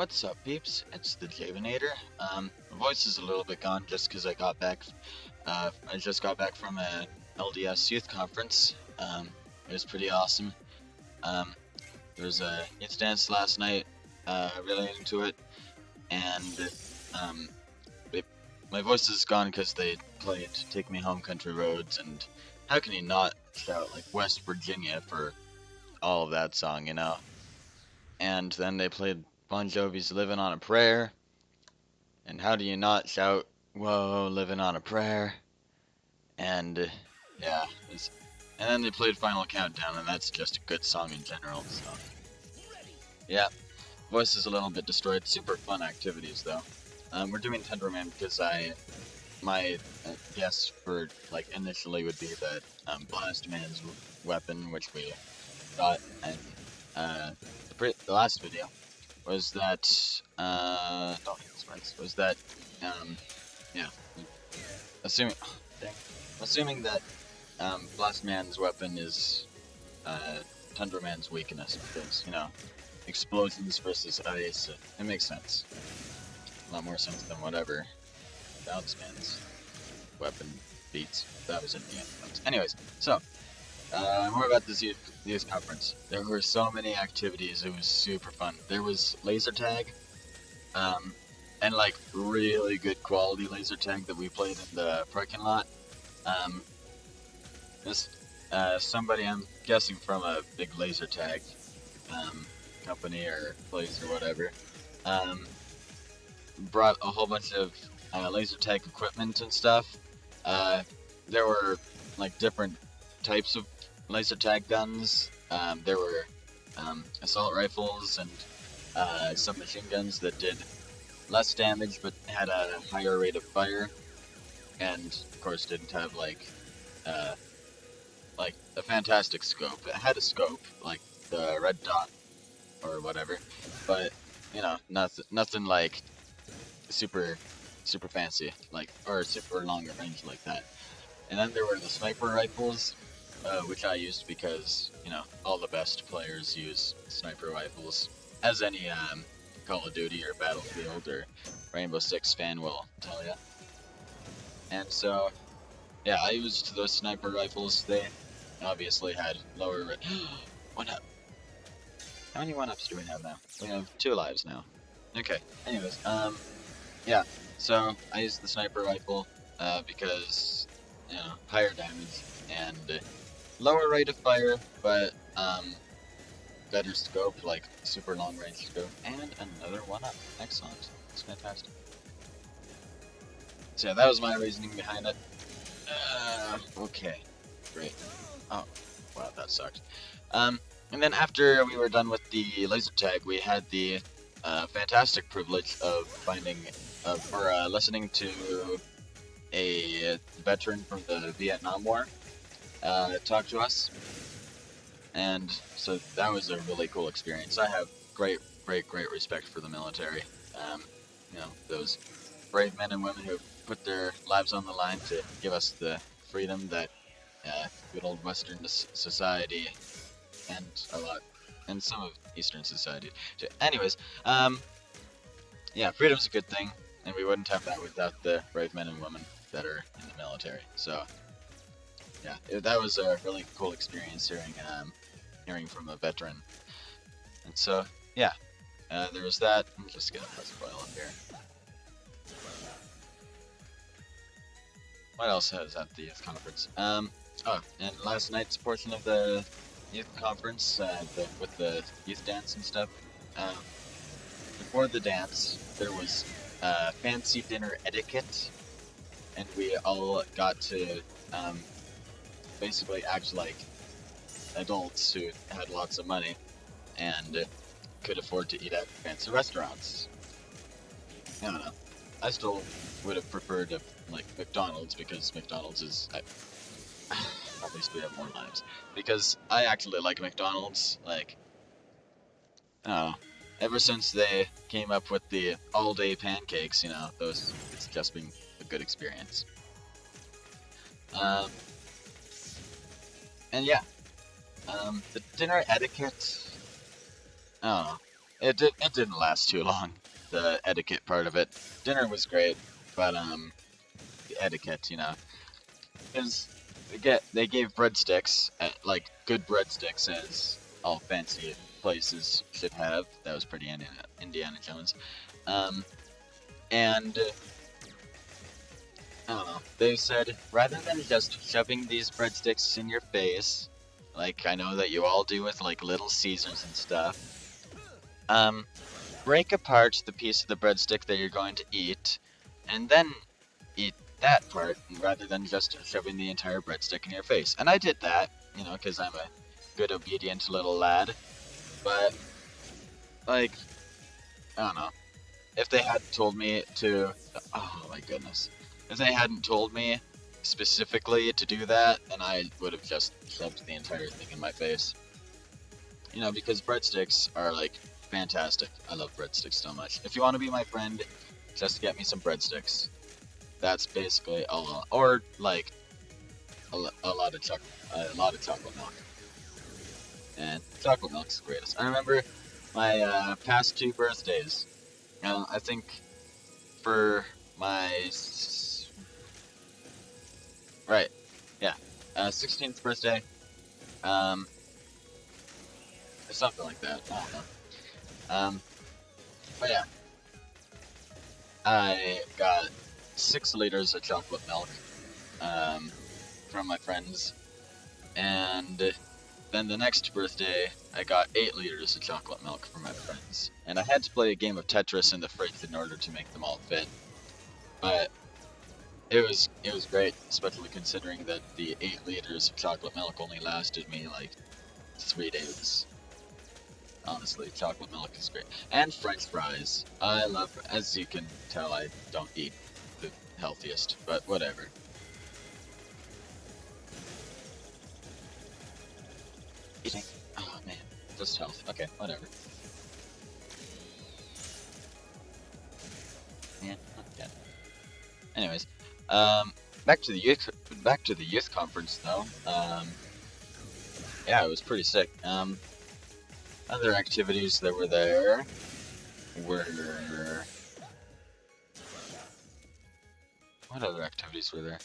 What's up, peeps? It's TheJavanator. My voice is a little bit gone just because I got back. I just got back from a LDS youth conference. It was pretty awesome. There was a youth dance last night. Really into it, and um, they, my voice is gone because they played "Take Me Home, Country Roads," and how can you not shout like West Virginia for all of that song, you know? And then they played Bon Jovi's "Living on a Prayer," and how do you not shout, "Whoa, living on a prayer"? And yeah, and then they played Final Countdown, and that's just a good song in general. So yeah, voice is a little bit destroyed. Super fun activities though. We're doing Tenderman because my guess for like initially would be that Blast Man's weapon, which we got in the last video, was that don't hit the sprites. Was that yeah, assuming dang, assuming that Blast Man's weapon is Tundra Man's weakness, because you know explosions versus ice, it makes sense. A lot more sense than whatever Bounce Man's weapon beats. That was in the end. Anyways, so more about this youth conference. There were so many activities. It was super fun. There was laser tag, and like really good quality laser tag that we played in the parking lot. This somebody, I'm guessing from a big laser tag company or place or whatever, brought a whole bunch of laser tag equipment and stuff. There were like different types of laser tag guns. There were assault rifles and some machine guns that did less damage but had a higher rate of fire, and of course didn't have like a fantastic scope. It had a scope like the red dot or whatever, but you know, nothing like super fancy like or super long range like that. And then there were the sniper rifles, which I used because, you know, all the best players use sniper rifles, as any Call of Duty or Battlefield or Rainbow Six fan will tell you. And so, yeah, I used those sniper rifles. They obviously had lower. What up? How many 1-ups do we have now? We have 2 lives now. Okay. Anyways, yeah. So I used the sniper rifle because, you know, higher damage and lower rate of fire, but better scope, like super long range scope, and another 1-up. Excellent. It's fantastic. So yeah, that was my reasoning behind it. Okay, great. Oh, wow, that sucked. And then after we were done with the laser tag, we had the fantastic privilege of listening to a veteran from the Vietnam War talk to us, and so that was a really cool experience. I have great respect for the military. You know, those brave men and women who put their lives on the line to give us the freedom that good old Western society and some of Eastern society. Anyways, yeah, freedom's a good thing, and we wouldn't have that without the brave men and women that are in the military. So, yeah, that was a really cool experience hearing from a veteran. And so, yeah, there was that. I'm just gonna press coil up here. What else has at the youth conference? Oh, and last night's portion of the youth conference with the youth dance and stuff. Before the dance, there was fancy dinner etiquette, and we all got to basically act like adults who had lots of money and could afford to eat at fancy restaurants. I don't know. I still would have preferred like McDonald's, because McDonald's is at least we have more lives. Because I actually like McDonald's. Like, I don't know. Ever since they came up with the all-day pancakes, you know, it's just been a good experience. And yeah, the dinner etiquette, I don't know. it didn't last too long. The etiquette part of it. Dinner was great, but the etiquette, you know, because they gave breadsticks, like good breadsticks, as all fancy places should have. That was pretty Indiana Jones. And I don't know. They said rather than just shoving these breadsticks in your face, like I know that you all do with like Little Caesars and stuff. Break apart the piece of the breadstick that you're going to eat, and then eat that part rather than just shoving the entire breadstick in your face. And I did that, you know, because I'm a good, obedient little lad. But, like, I don't know. If they hadn't told me to. Oh my goodness. If they hadn't told me specifically to do that, then I would have just shoved the entire thing in my face. You know, because breadsticks are, like, fantastic. I love breadsticks so much. If you want to be my friend, just get me some breadsticks. That's basically all. Or, like, a lot of chocolate milk. And chocolate milk's the greatest. I remember my past 2 birthdays. I think for my 16th birthday, something like that. I don't know. But yeah, I got 6 liters of chocolate milk from my friends, and then the next birthday, I got 8 liters of chocolate milk from my friends. And I had to play a game of Tetris in the fridge in order to make them all fit. But it was great, especially considering that the 8 liters of chocolate milk only lasted me like 3 days. Honestly, chocolate milk is great. And French fries. I love, as you can tell, I don't eat the healthiest, but whatever. Eating. Oh man, just health. Okay, whatever. Yeah, okay. Anyways, back to the youth conference though. Yeah, it was pretty sick. Other activities that were there were. What other activities were there?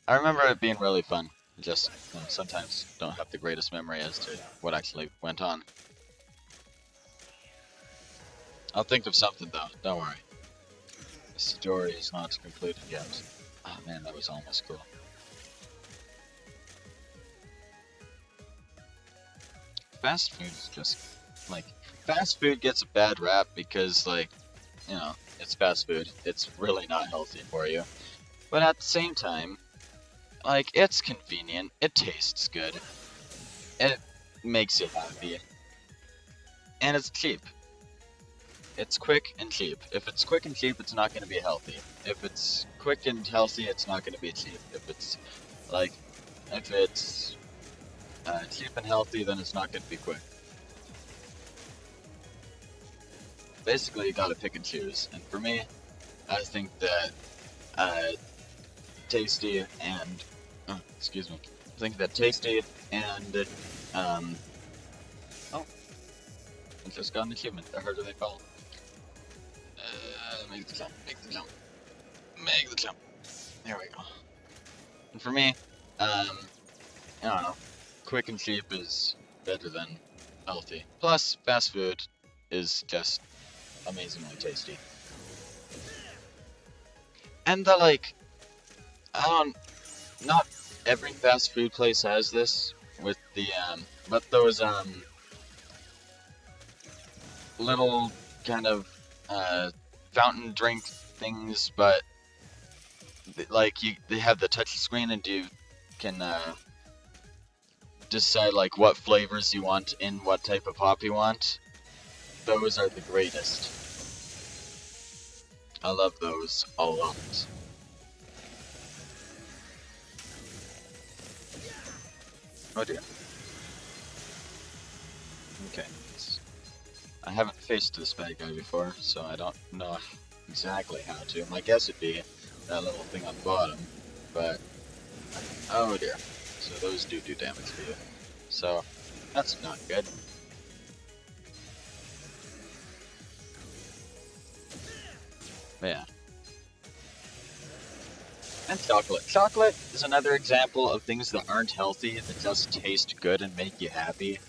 I remember it being really fun. Just sometimes don't have the greatest memory as to what actually went on. I'll think of something though, don't worry. The story is not concluded yet. Oh man, that was almost cool. Fast food is just, like, fast food gets a bad rap because, like, you know, it's fast food. It's really not healthy for you. But at the same time, like, it's convenient, it tastes good, it makes you happy, and it's cheap. It's quick and cheap. If it's quick and cheap, it's not going to be healthy. If it's quick and healthy, it's not going to be cheap. If it's cheap and healthy, then it's not going to be quick. Basically, you gotta pick and choose. And for me, I think that tasty and excuse me. I think that tasty and oh, I just got an achievement. I heard they fall. Make the jump. Make the jump. Make the jump. There we go. And for me, I don't know. Quick and cheap is better than healthy. Plus, fast food is just amazingly tasty. And not every fast food place has this with the, but those, little kind of, fountain drink things, but, like, they have the touch screen and you can, decide, like, what flavors you want in what type of pop you want. Those are the greatest. I love those a lot. Oh dear. Okay. I haven't faced this bad guy before, so I don't know exactly how to. My guess would be that little thing on the bottom, but oh dear. So those do damage to you. So that's not good. But yeah. And chocolate. Chocolate is another example of things that aren't healthy that just taste good and make you happy.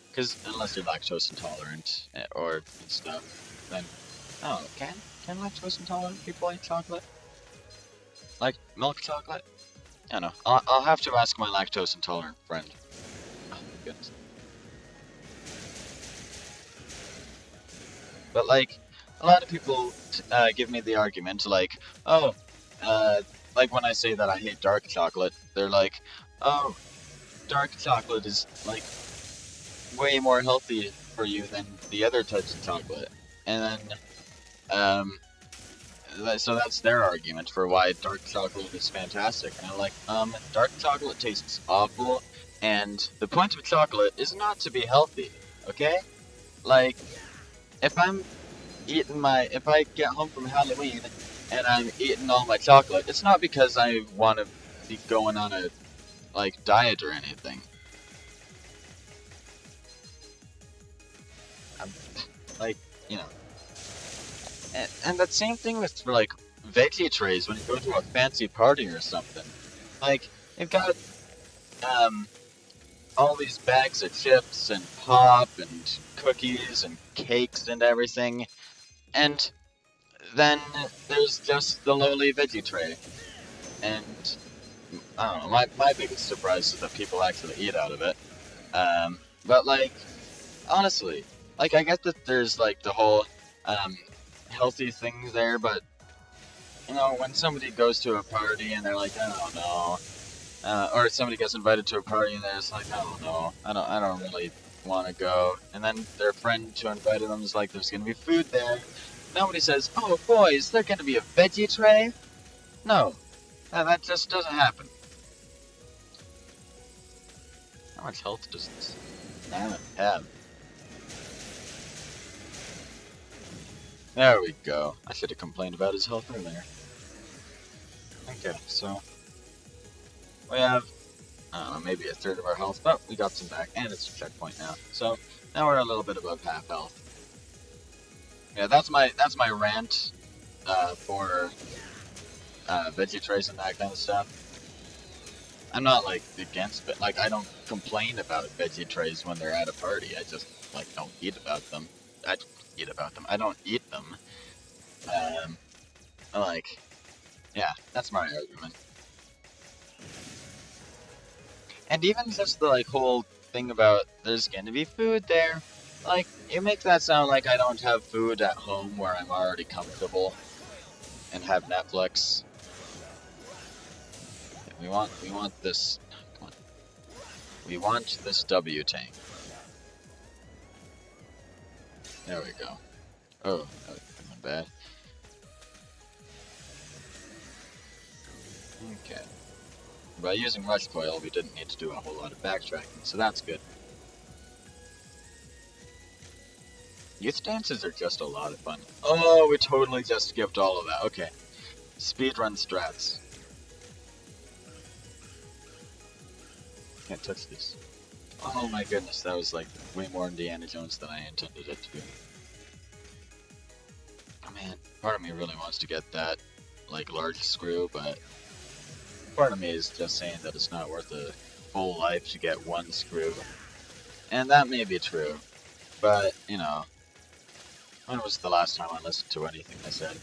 Because unless you're lactose intolerant or stuff, then oh, can lactose intolerant people eat chocolate? Like milk chocolate? I don't know. I'll have to ask my lactose intolerant friend. Oh my goodness. But like, a lot of people give me the argument like, oh, like when I say that I hate dark chocolate, they're like, oh, dark chocolate is like way more healthy for you than the other types of chocolate. And then, so that's their argument for why dark chocolate is fantastic. And I'm like, dark chocolate tastes awful, and the point of chocolate is not to be healthy, okay? Like, if I get home from Halloween and I'm eating all my chocolate, it's not because I want to be going on a, like, diet or anything. I'm, like, you know. And that same thing with, for, like, veggie trays when you go to a fancy party or something. Like, you've got, all these bags of chips and pop and cookies and cakes and everything, and then there's just the lowly veggie tray. And I don't know, my biggest surprise is that people actually eat out of it. But like, honestly, like I get that there's like the whole um, healthy thing there, but you know, when somebody goes to a party and they're like, I don't know, or somebody gets invited to a party and they're just like, I don't know, I don't really want to go, and then their friend who invited them is like, there's gonna be food there. Nobody says, oh boy, is there gonna be a veggie tray? No, that just doesn't happen. How much health does this salmon have? There we go. I should have complained about his health earlier. Okay, so we have, I don't know, maybe a third of our health, but we got some back, and it's a checkpoint now. So now we're a little bit above half health. Yeah, that's my rant for veggie trays and that kind of stuff. I'm not like against it. Like I don't complain about veggie trays when they're at a party. I just like don't eat about them. I eat about them. I don't eat them. Um, like yeah, that's my argument. And even just the like whole thing about there's gonna be food there. Like you make that sound like I don't have food at home where I'm already comfortable and have Netflix. We want this. Come on. We want this W tank. There we go. Oh, that could have been bad. Okay. By using rush coil, we didn't need to do a whole lot of backtracking, so that's good. Youth dances are just a lot of fun. Oh, we totally just skipped all of that. Okay. Speedrun strats. Can't touch this. Oh my goodness, that was like way more Indiana Jones than I intended it to be. Oh man, part of me really wants to get that, like, large screw, but part of me is just saying that it's not worth a full life to get one screw. And that may be true, but, you know, when was the last time I listened to anything I said?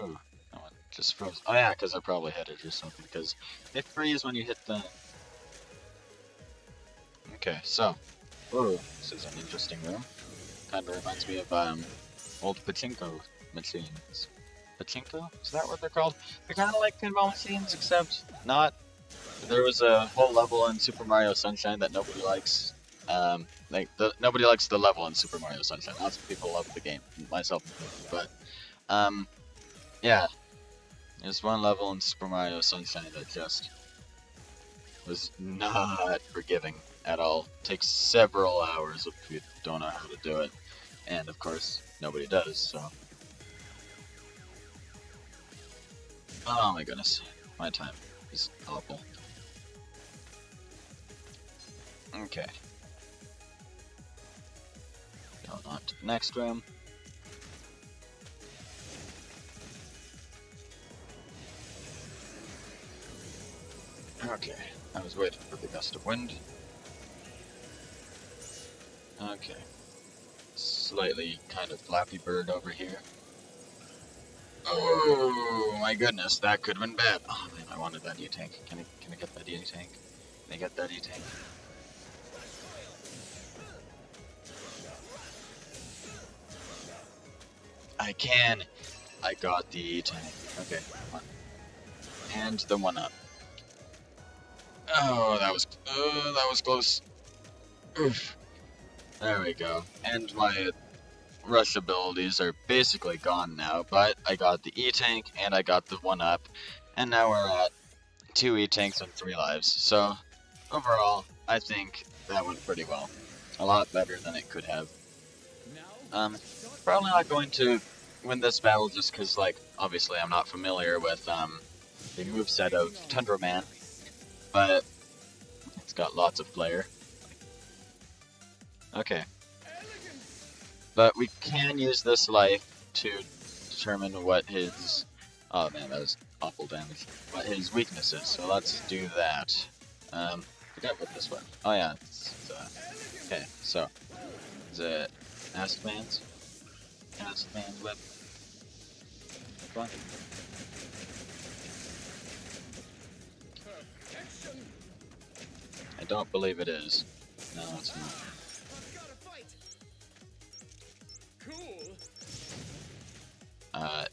Ooh, that one just froze. Oh yeah, because I probably hit it or something, because it freezes when you hit the... Okay, so, ooh, this is an interesting room. Kind of reminds me of, old pachinko machines. Pachinko? Is that what they're called? They're kind of like pinball machines, except not. There was a whole level in Super Mario Sunshine that nobody likes. Nobody likes the level in Super Mario Sunshine. Lots of people love the game, myself included. But, yeah. There's one level in Super Mario Sunshine that just was not forgiving at all. Takes several hours if you don't know how to do it. And, of course, nobody does, so... Oh my goodness. My time is awful. Okay. Going on to the next room. Okay, I was waiting for the gust of wind. Okay. Slightly kind of Flappy Bird over here. Oh my goodness, that could have been bad. Oh man, I wanted that E-Tank. Can I get that E-Tank? Can I get that E-Tank? I can! I got the E-Tank. Okay, come on. And the 1-up. Oh, that was close. Oof. There we go. And my rush abilities are basically gone now, but I got the E-Tank and I got the 1-up, and now we're at 2 E-Tanks and 3 lives. So, overall, I think that went pretty well. A lot better than it could have. Probably not going to win this battle just because, like, obviously I'm not familiar with, the moveset of Tundra Man, but it's got lots of flair. Okay. But we can use this life to determine what his... Oh man, that was awful damage. What his weakness is, so let's do that. Forget what this was. Oh yeah, okay, so... Is it Acid Man's? Acid Man's whip. Come on. I don't believe it is. No, it's not.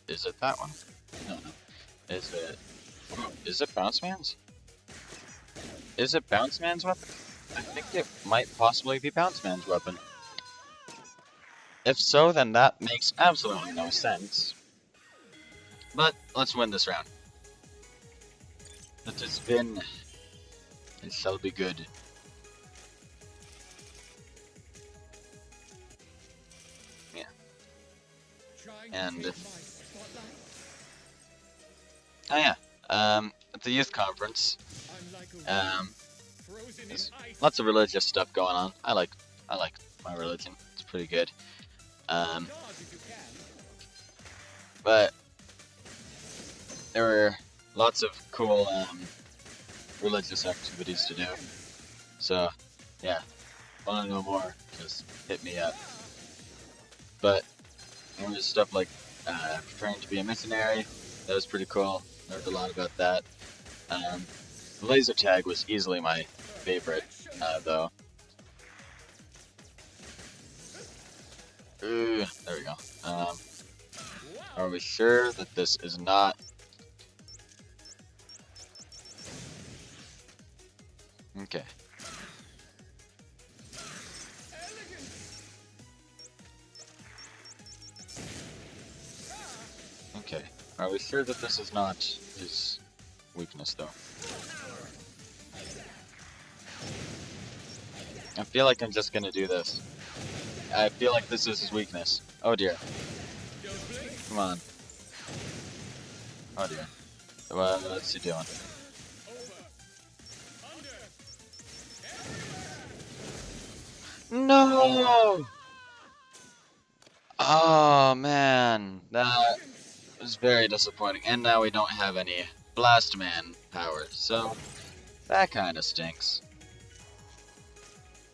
Is it that one? No. Is it Bounce Man's? Is it Bounce Man's weapon? I think it might possibly be Bounce Man's weapon. If so, then that makes absolutely no sense. But, let's win this round. Let us win. It shall be good. Yeah. And... Oh yeah, at the youth conference, there's lots of religious stuff going on. I like my religion. It's pretty good. But there were lots of cool religious activities to do. So yeah, want to know more? Just hit me up. But there was stuff like preparing to be a missionary. That was pretty cool. Learned a lot about that. Laser tag was easily my favorite, though. There we go. Are we sure that this is not... Okay. Okay. Are we sure that this is not his weakness, though? I feel like I'm just gonna do this. I feel like this is his weakness. Oh dear. Come on. Oh dear. What's he doing? No! Oh man, that was very disappointing. And now we don't have any Blast Man power, so that kind of stinks.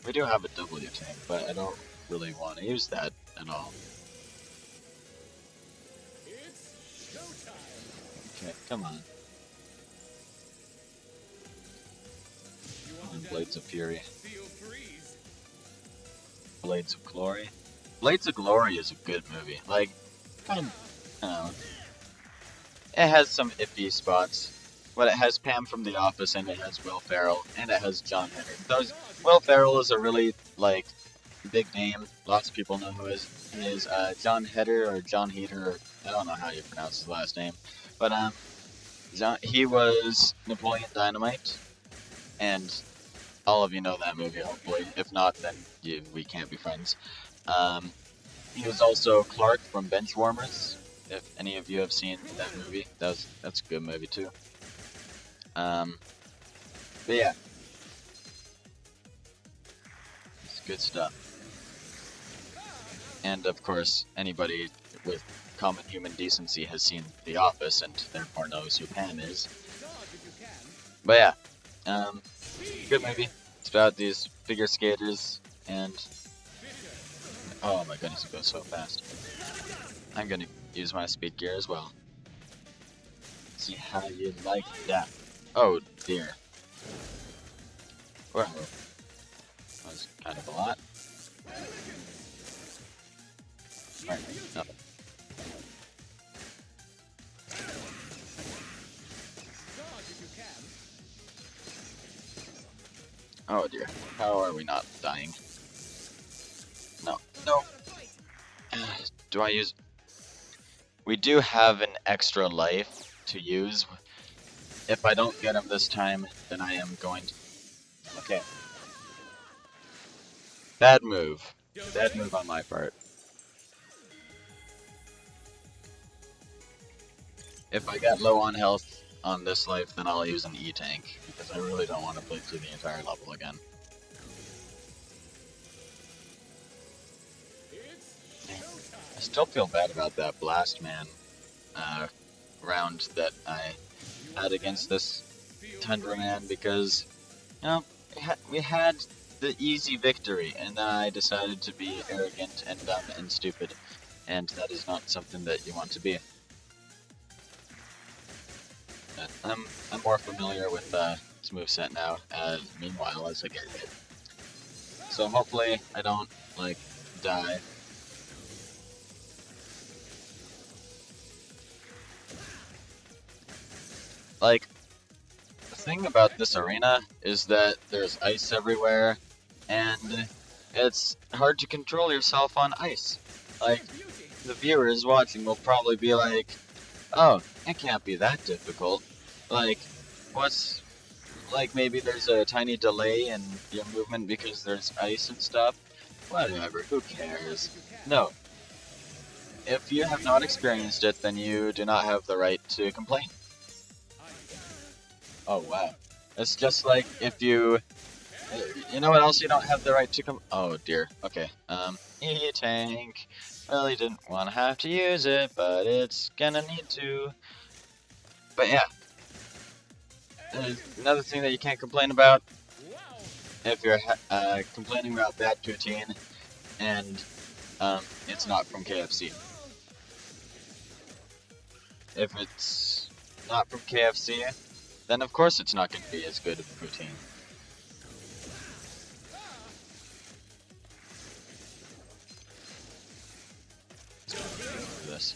We do have a W tank, but I don't really want to use that at all. Okay, come on. And Blades of Fury. Blades of Glory. Blades of Glory is a good movie. Like, kind of, it has some iffy spots, but it has Pam from The Office, and it has Will Ferrell, and it has John Heder. Will Ferrell is a really, like, big name. Lots of people know who he is. John Heder, or John Heder, or I don't know how you pronounce his last name. But, he was Napoleon Dynamite, and all of you know that movie, hopefully. If not, then we can't be friends. He was also Clark from Benchwarmers. If any of you have seen that movie, that's a good movie too. But yeah, it's good stuff. And of course, anybody with common human decency has seen The Office and therefore knows who Pam is. But yeah, Good movie. It's about these figure skaters, and oh my goodness, it goes so fast. I'm gonna use my speed gear as well. See how you like that. Oh dear. Well, that was kind of a lot. Alright, nothing. Oh dear. How are we not dying? No. No. Do I use... We do have an extra life to use. If I don't get him this time, then I am going to... Okay. Bad move. Bad move on my part. If I get low on health on this life, then I'll use an E-tank, because I really don't want to play through the entire level again. I still feel bad about that Blast Man round that I had against this Tundra Man, because, you know, we had the easy victory, and then I decided to be arrogant and dumb and stupid, and that is not something that you want to be. I'm more familiar with this moveset now, meanwhile, as I get hit. So hopefully I don't, like, die. Like, the thing about this arena is that there's ice everywhere, and it's hard to control yourself on ice. Like, the viewers watching will probably be like, oh, it can't be that difficult. Like, what's... Like, maybe there's a tiny delay in your movement because there's ice and stuff. Whatever, who cares? No. If you have not experienced it, then you do not have the right to complain. Oh, wow. It's just like if you... You know what else you don't have the right to Oh, dear. Okay. E-tank. Well, he didn't want to have to use it, but it's gonna need to. But yeah. Another thing that you can't complain about, if you're complaining about that poutine, and it's not from KFC. If it's not from KFC, then of course it's not going to be as good of poutine. This.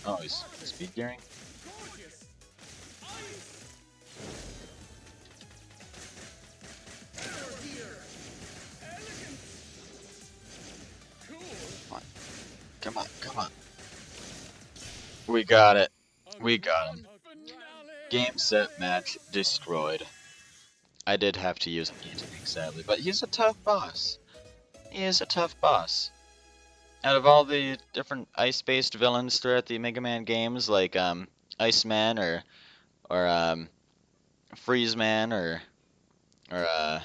Oh, he's speed gearing. Come on, come on. We got it. We got him. Game, set, match, destroyed. I did have to use an E-tank, sadly, but he's a tough boss. He is a tough boss. Out of all the different ice-based villains throughout the Mega Man games, like Iceman or Freeze Man or man,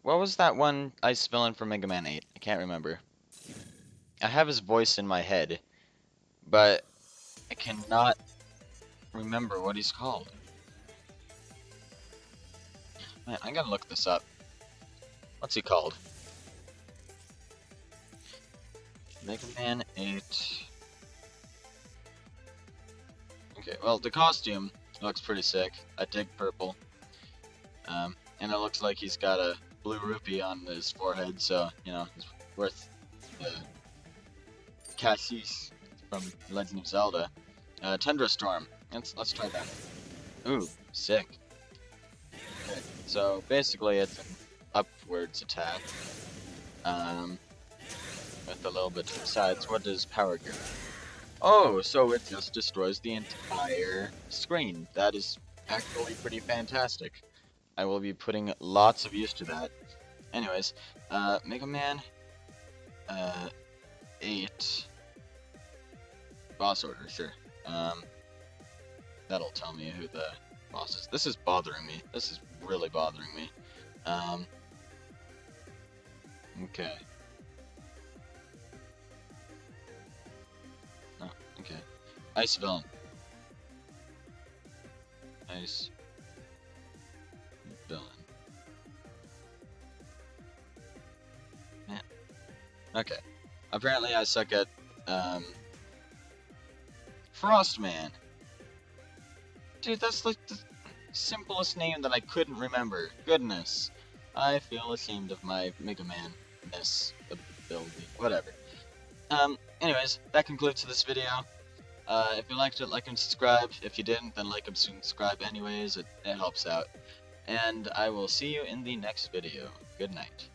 what was that one ice villain from Mega Man 8? I can't remember. I have his voice in my head, but I cannot remember what he's called. Man, I gotta look this up. What's he called? Mega Man 8. Okay, well, the costume looks pretty sick. I dig purple. And it looks like he's got a blue rupee on his forehead, so, you know, it's worth the cassis from Legend of Zelda. Tundra Storm. Let's try that. Ooh, sick. Okay, so basically it's an upwards attack. With a little bit to the sides. What does power gear? Oh, so it just destroys the entire screen. That is actually pretty fantastic. I will be putting lots of use to that. Anyways, Mega Man 8 boss order, sure. That'll tell me who the boss is. This is bothering me. This is really bothering me. Okay. Okay. Ice villain. Ice villain. Man. Okay. Apparently I suck at, Frostman. Dude, that's like the simplest name that I couldn't remember. Goodness. I feel ashamed of my Mega Man-ness ability. Whatever. Anyways, that concludes this video. If you liked it, like and subscribe. If you didn't, then like and subscribe anyways. It helps out. And I will see you in the next video. Good night.